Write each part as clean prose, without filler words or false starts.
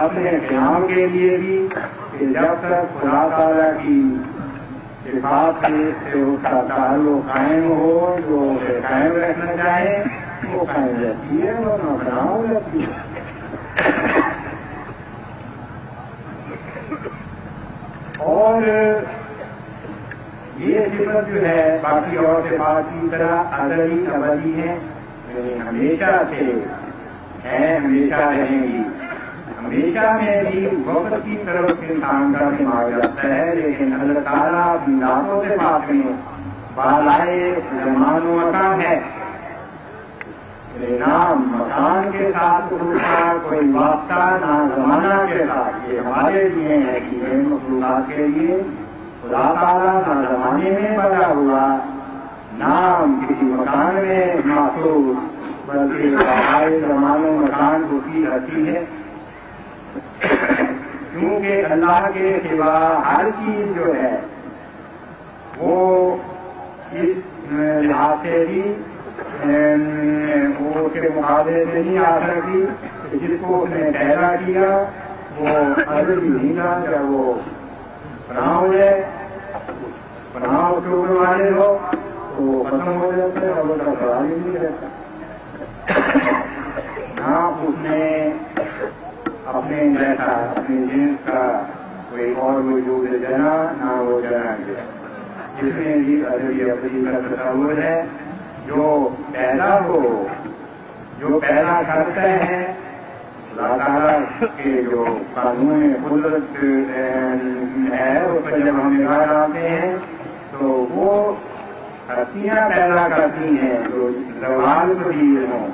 اپنے قیام کے لیے بھی کہ جب تک خدا تعالیٰ کی صفات سے اس کا تعلق قائم ہو، جو اسے قائم رکھنا چاہے وہ قائم رہتی ہے، وہ نہ ہو جاتی ہے۔ اور یہ صفت جو ہے باقی اور صفات کی طرح ازلی ابدی ہے، ہمیشہ سے ہے، ہمیشہ رہیں گی۔ ہمیشہ میں بھی وقت کی طرف انسان کا دماغ جاتا ہے، لیکن اللہ تعالیٰ اپنی ذاتوں سے بات میں بالائے زمان و مکان ہے۔ نام مکان کے ساتھ اس کا کوئی واسطہ نہ زمانہ کے ساتھ، یہ ہمارے لیے ہے کہ یہ مخلوقات کے لیے خدا تعالیٰ نہ زمانے میں بنا ہوا، نام کسی مکان میں محسوس، بلکہ بالائے زمان و مکان کو کی رہتی ہے، کیونکہ اللہ کے سوا ہر چیز جو ہے وہ اس لحاظ سے بھی وہ کے مقابلے سے نہیں آ سکتی کہ جس کو اس نے پیدا کیا وہ ازلی نہیں تھا، جب وہ پناہ ہو جائے، پناہ کے اوپر والے ہو تو وہ ختم ہو جاتا ہے، اور اس کا سوال ہی نہیں رہتا۔ نہ اس نے اپنے جیسا اپنے جنس کا کوئی اور وجود جنا، نہ وہ جنا گیا، جس میں بھی ازلی ابدی کا تصور ہے۔ جو پیدا ہو، جو پیدا کرتا ہے، اللہ تعالیٰ کے جو قانون قدرت ہے اس پر جب ہم نگاہ ڈالتے ہیں تو وہ ہستیاں پیدا کرتی ہیں جو زوال پذیر ہوں،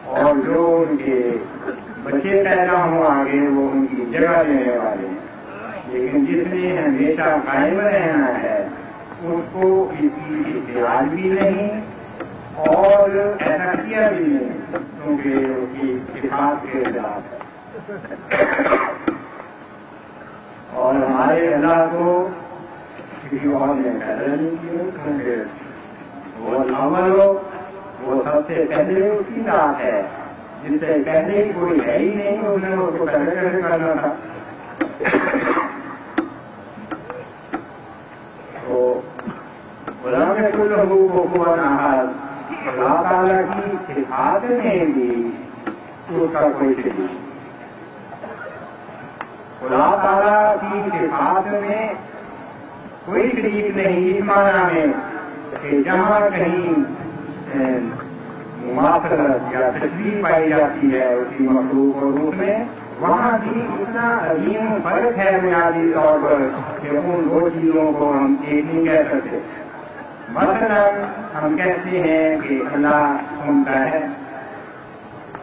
اور جو ان کے بچے پیدا ہوں آگے وہ ان کی جگہ لینے والے ہیں، لیکن جس نے ہمیشہ قائم رہنا ہے اس کو کسی اختیار بھی نہیں اور ایسا کیا بھی نہیں، کیونکہ اس کی صفات کے خلاف ہے۔ اور ہمارے اللہ کو کسی اور نے پیدا نہیں کیا، کیونکہ وہ اول ہو، وہ سب سے پہلے اس کی ذات ہے، جس سے پہلے ہی کوئی ہے ہی نہیں، اس نے اس کو پہلے کیسے کرنا تھا؟ تو خدا میں کل حقوق کو قوت احد، اللہ تعالیٰ کی صفات میں بھی اس کا کوئی شریک نہیں۔ خدا تعالیٰ کی صفات میں کوئی شریک نہیں، اس معنی میں کہ جہاں کہیں مماثلت یا تشبیہ پائی جاتی ہے اس کی مخلوق اور روح میں، وہاں بھی اتنا عظیم فرق ہے بنیادی طور پر کہ ان دو چیزوں کو ہم ایک نہیں کہہ سکتے۔ مثلا ہم کہتے ہیں کہ اللہ سنتا ہے،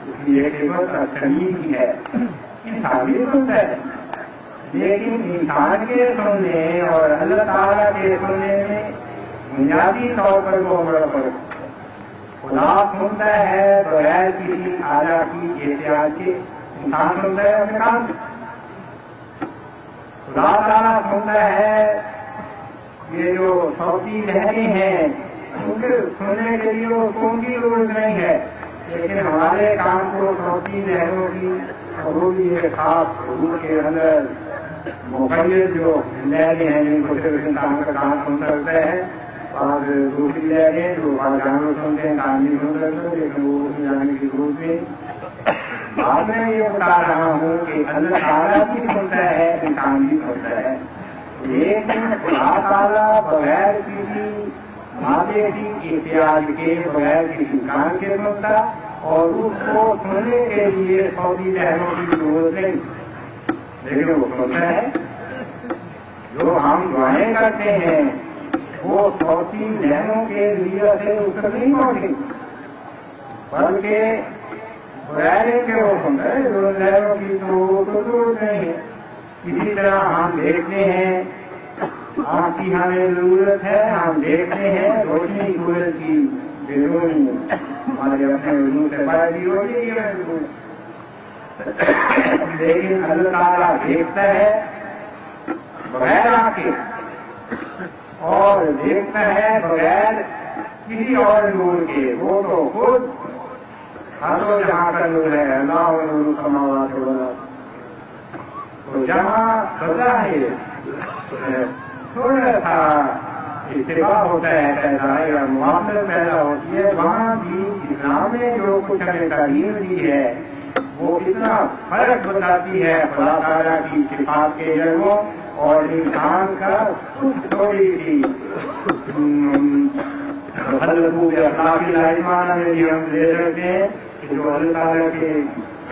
اس کی ایک صفت سمیع کی ہے، انسان بھی سنتا ہے، لیکن انسان کے سننے اور اللہ تعالیٰ کے سننے میں بنیادی طور پر وہ بڑا فرق۔ خدا سنتا ہے بغیر کسی اعلیٰ کی احتیاط کے، انسان سنتا ہے اپنے کام سے۔ خدا تعالیٰ سنتا ہے، یہ جو صوتی لہریں ہیں ان کے سننے کے لیے وہ کون کی ضرورت نہیں ہے، لیکن ہمارے کام کو صوتی لہروں کی اور وہ بھی ایک خاص حدود کے اندر مقید جو لہریں ہیں جن کو صرف انسان کا کام سن سکتا ہے، اور دوسری لہریں جو جانور سنتے ہیں کام نہیں سن سکتے، لیکن وہ جانے کی ضرورت نہیں۔ بعد میں یہ بتا رہا ہوں کہ اللہ تعالیٰ بھی سنتا ہے، انسان بھی سنتا ہے، لیکن خدا تعالیٰ بغیر کسی مادے کی احتیاط کے، بغیر کسی کام کے سنتا، اور اس کو سننے کے لیے صوتی لہروں کی ضرورت نہیں، لیکن وہ سنتا ہے۔ جو ہم دعائیں کرتے ہیں وہ صوتی لہروں کے لیے سے اس تک نہیں پہنچی، بلکہ بغیر کے وہ سنتا ہے، جو لہروں کی تو ضرورت نہیں ہے۔ اسی طرح ہم دیکھتے ہیں، آنکھ کی ہمیں ضرورت ہے، ہم دیکھتے ہیں روشنی سورج کی بیرونی ہمارے اپنے وجود سے باہر بھی ہوتی ہے، لیکن اللہ تعالیٰ دیکھتا ہے بغیر آنکھ کے، اور دیکھتا ہے بغیر کسی اور نور کے، وہ تو خود ہر جہاں کا نور ہے، اللہ نور السماوات والارض۔ تو جہاں بظاہر تھوڑا سا اتفاق ہوتا ہے پیدا ہے یا معاملت پیدا ہوتی ہے، وہاں بھی اسلام نے جو کچھ ہمیں تعلیم دی ہے وہ اتنا فرق بتاتی ہے خدا تعالیٰ کی صفات کے جگہوں اور انسان کا کچھ تھوڑی سی اخلاقی لازمان میں بھی ہم دے سکتے ہیں کہ جو اللہ تعالیٰ کے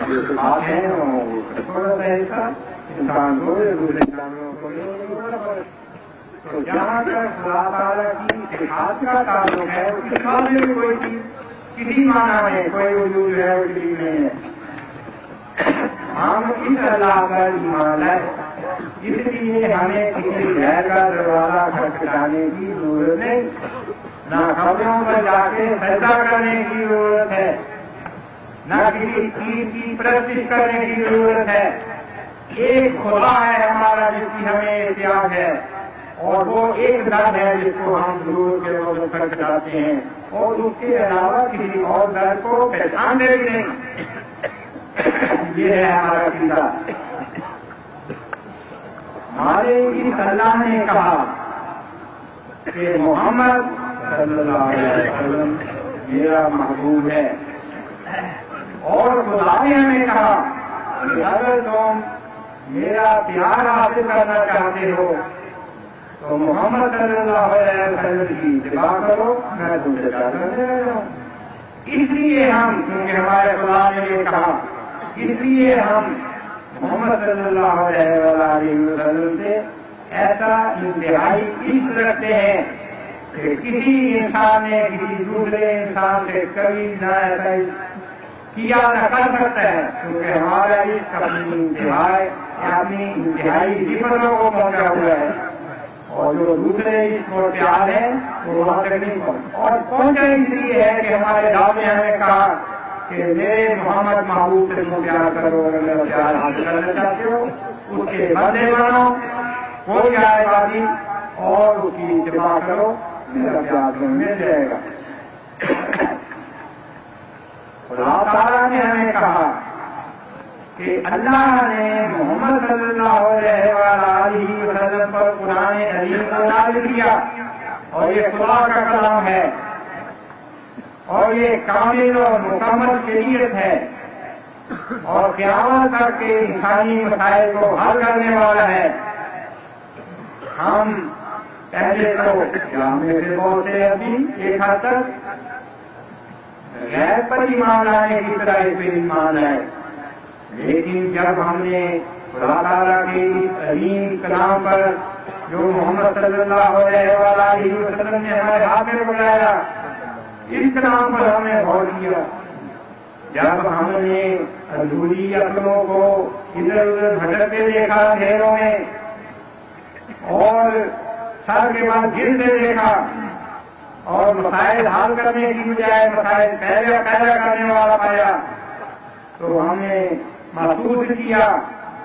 جو صفات ہیں وہ تھوڑا سا ایسا انسان کو دوسرے انسانوں کو تو جہاں تک خدا تعالیٰ کی صفات کا تعلق ہے اس کے بعد میں کوئی چیز کسی معنی میں کوئی وجود ہے وہ چیز نہیں ہے. ہم اس اللہ کا ایمان ہے، اس لیے ہمیں کسی غیر کا دروازہ کھٹکھٹانے کی ضرورت نہیں، نہ خبروں پر جا کے سجدہ کرنے کی ضرورت ہے، نہ کسی چیز کی پرستش کرنے کی ضرورت ہے. ایک خدا ہے ہمارا جس کی ہمیں احتیاط ہے، اور وہ ایک در ہے جس کو ہم ضرور کے روز کھٹکھٹاتے ہیں، اور اس کے علاوہ کسی اور در کو پہچانتے بھی نہیں. یہ ہے ہمارا عقیدہ. ہمارے اس اللہ نے کہا کہ محمد صلی اللہ علیہ وسلم میرا محبوب ہے، اور خدا نے ہمیں کہا کہ اگر تم میرا پیار حاصل کرنا چاہتے ہو تو محمد صلی اللہ علیہ وسلم کی اتباع کرو، میں تم سے پیار کرنے لگا ہوں. اس لیے ہم، کیونکہ ہمارے خدا نے یہ کہا، اس لیے ہم محمد صلی اللہ علیہ وسلم سے ایسا انتہائی عشق رکھتے ہیں کہ کسی انسان نے کسی دوسرے انسان سے کبھی نہ ایسا کیا نہ کر سکتا ہے، کیونکہ ہمارا عشق اپنی انتہائی حفظوں کو پہنچا ہوا ہے، اور جو دوسرے عشق کو پیار ہے وہ وہاں تک نہیں پہنچا. اور پہنچا اس لیے ہے کہ ہمارے دعوے نے ہمیں کہا کہ میرے محمد محبوب سے تم پیار کرو، اگر میرا پیار حاصل کرنا چاہتے ہو اس کے بندے بنو، کوئی آئے بازی اور اس کی اتباع کرو، میرا پیار تمہیں مل جائے گا. خدا تعالیٰ نے ہمیں کہا کہ اللہ نے محمد صلی اللہ علیہ وسلم پر قرآن عظیم کو نازل کیا، اور یہ خدا کا کلام ہے، اور یہ کامل اور مکمل شریعت ہے، اور قیامت تک کے انسانی مسائل کو حل کرنے والا ہے. ہم پہلے تو میں سے بہت سے ابھی ایک حد تک غیر پر ایمان لانے کی طرح اس پہ ایمان لائے، لیکن جب ہم نے خدا تعالیٰ کے اس عظیم کلام پر جو محمد صلی اللہ علیہ وسلم نے ہمارے ہاتھ میں بنایا، اس کلام پر ہم نے غور کیا، جب ہم نے ادھوری عقلوں کو ادھر ادھر بھٹکتے دیکھا اندھیروں میں، اور سر کے بعد گرتے دیکھا، اور مسائل حل کرنے کی بجائے مسائل پیدا کرنے والا پایا، تو ہم نے محسوس کیا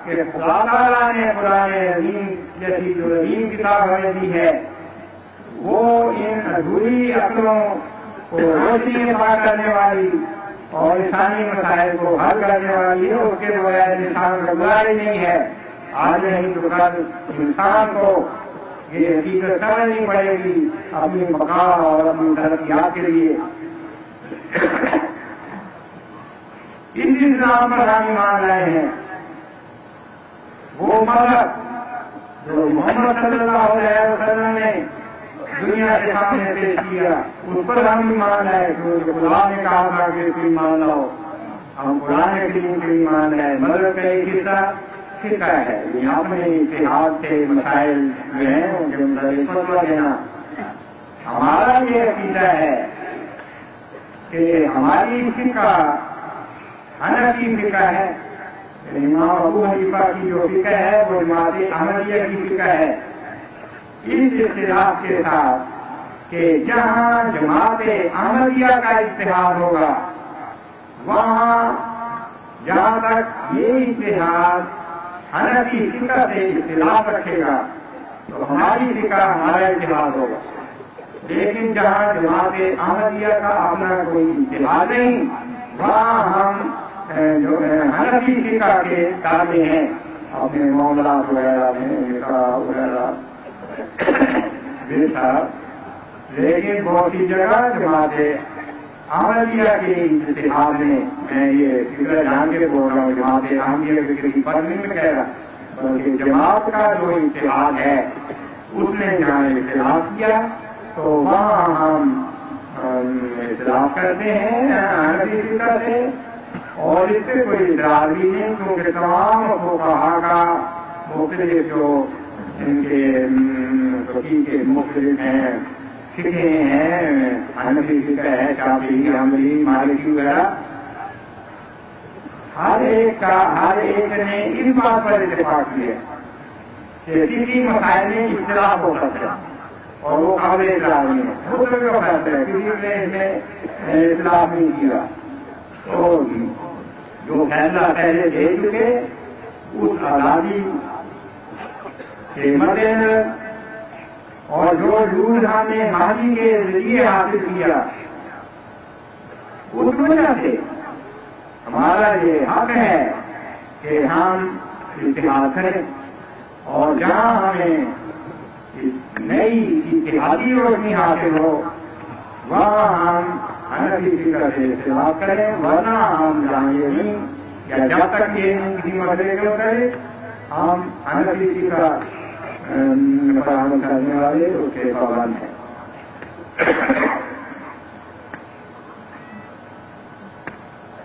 کہ خدا تعالیٰ نے قرآن عظیم جیسی جو عظیم کتاب ہمیں دی ہے وہ ان ادھوری عقلوں کو روشنی عطا کرنے والی اور انسانی مسائل کو حل کرنے والی ہے. اس کے بغیر انسان کا گزارا نہیں ہے. آج نہیں تو کل انسان کو یہ حقیقت سمجھنی پڑے گی اپنی بقا اور اپنی ترقیات کے لیے. اس اسلام پر ہم ایمان لائے ہیں، وہ مذہب جو محمد صلی اللہ علیہ وسلم نے دنیا کے سامنے پیش کیا اس پر ہم ایمان لائے، کیونکہ خدا نے کہا تھا کہ اس کو ایمان لاؤ. ہم قرآن کریم کو ایمان لائے. مذہب کا ایک حصہ فقہ ہے، یہاں اپنے اتحاد سے مسائل جو ہیں ان کے متعلق فتویٰ دینا. ہمارا یہ عقیدہ ہے کہ ہماری فقہ حنفی فقہ ہے، امام ابو حنیفہ کی جو فقہ ہے وہ جماعت احمدیہ کی فقہ ہے، اس اختلاف کے ساتھ کہ جہاں جماعت احمدیہ کا اتحاد ہوگا وہاں جہاں تک یہ اتحاد حنفی فقہ سے اختلاف رکھے گا تو ہماری فقہ ہمارا اتحاد ہوگا. لیکن جہاں جماعت احمدیہ کا اپنا کوئی اتحاد نہیں وہاں ہم جو حنفی فقہ کے تابع ہیں. اپنے معاملات وغیرہ میں نکاح وغیرہ بھی تھا، لیکن بہت سی جگہ جماعت احمدیہ کے اتحاد میں یہ فکر جان کے بول رہا ہوں، جماعت احمدیہ کے کسی فرد نہیں میں کہہ رہا، بلکہ جماعت کا جو اتحاد ہے اس نے جہاں اختلاف کیا تو وہاں ہم اختلاف کرتے ہیں حنفی فقہ سے، اور اس سے کوئی اعتراض بھی نہیں، کیونکہ تمام فقہا کا مختلف جو ان کے فقہ کے مختلف ہیں، فقہ ہیں، حنفی فقہ ہے، شافعی، حنبلی، مالکی وغیرہ، ہر ایک نے اس بات پر اتفاق کیا کہ کسی مسائل میں اختلاف ہو سکتا ہے اور وہ قابل اعتراض نہیں ہے، وہ سب کا فیصلہ ہے، کسی نے اس میں اختلاف نہیں کیا، تو جو فیصلہ پہلے دے چکے اس آزادی کے مد نظر اور جو رول ہم نے ماضی کے ذریعے حاصل کیا اس وجہ سے ہمارا یہ حق ہے کہ ہم اتحاد کریں، اور جہاں ہمیں نئی اتحادی روشنی حاصل ہو وہاں ہم حنفی فقہ سے اختلاف کریں، ورنہ ہم جہاں یہ نہیں، یا جب تک یہ نہیں کسی مسئلے کے اترے ہم حنفی فقہ پر عمل کرنے والے اس کے پابند ہیں۔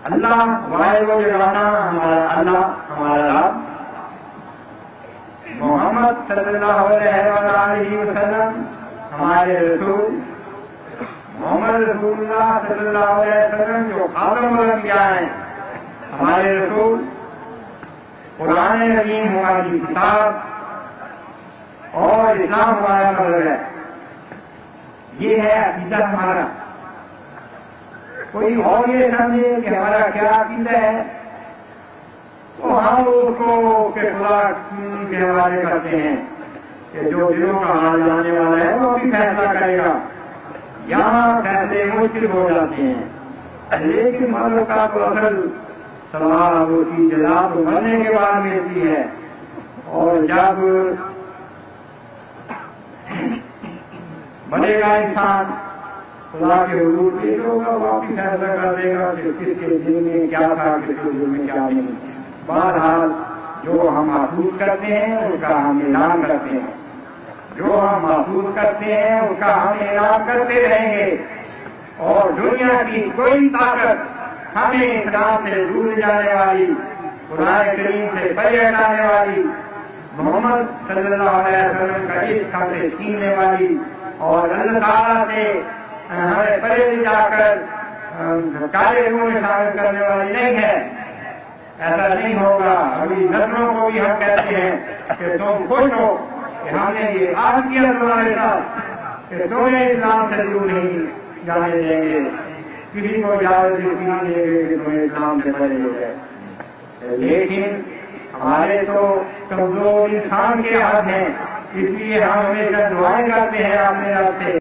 اللہ واحد و یگانہ ہمارا اللہ، ہمارا رب، محمد صلی اللہ علیہ وسلم ہمارے رسول، محمد رسول اللہ صلی اللہ علیہ وسلم جو خاتم الانبیاء ہیں، ہمارے رسول، قرآن حکیم ہماری کتاب اور اسلام ہمارا مذہب ہے، یہ ہے عقیدہ ہمارا۔ کوئی اور یہ سمجھے کہ ہمارا کیا عقیدہ ہے تو ہم اس کو خدا کے حوالے کرتے ہیں کہ جو دلوں کا حال جانے والا ہے وہ بھی فیصلہ کرے گا، یہاں فیصلے مشکل ہو جاتے ہیں، لیکن مرد کا تو اصل ثواب اس کی جزا تو مرنے کے بعد ملتی ہے، اور جب مرے گا انسان خدا کے حضور پیش ہوگا، وہ بھی فیصلہ کر دے گا کہ کس کے دل میں کیا تھا، کس کے دل میں کیا نہیں۔ بہرحال جو ہم محسوس کرتے ہیں اس کا ہم اعلان کرتے ہیں، جو ہم محسوس کرتے ہیں اس کا ہم اعلان کرتے رہیں گے، اور دنیا کی کوئی طاقت ہمیں اسلام سے دور جانے والی، قرآن کریم سے پرے ہٹانے والی، محمد صلی اللہ علیہ وسلم کا عشق ہم سے چھیننے والی، اور اللہ تعالیٰ سے ہمیں پرے لے جا کر کالے منہ میں شامل کرنے والی نہیں ہے۔ ایسا نہیں ہوگا۔ ابھی نسلوں کو بھی ہم کہتے ہیں کہ تم خوش ہو کہ ہم نے یہ عہد کیا تمہارے ساتھ کہ تمہیں اسلام سے دور نہیں جانے دیں گے، کسی کو اجازت نہیں دیں گے کہ تمہیں اسلام سے پرے ہو جائے۔ لیکن ہمارے تو کمزور انسان کے ہاتھ ہیں، اس لیے ہم ہمیشہ دعائیں کرتے ہیں اپنے رب سے